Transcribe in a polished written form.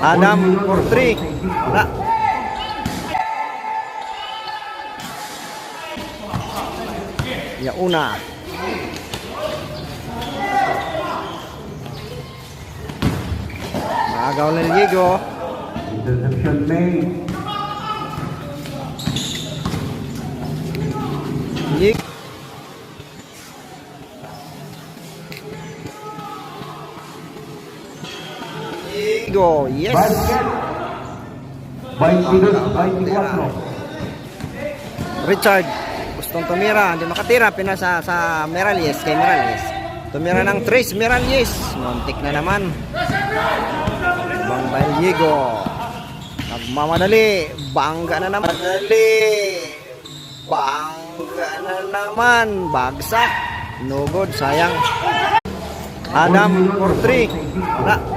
Adam for 3. Wala. Yauna. Agaw ng Diego. Interception made. Diego, yes. Basket. 22-24. Richard, gustong tumira, hindi makatira, pinasa sa Merales, kay Merales. Tumira ng Trace Merales, muntik na naman. Bang Diego. Nagmamadali, bangga na naman. Bangga na naman, bagsak. No good, sayang. Adam for 3. Wala.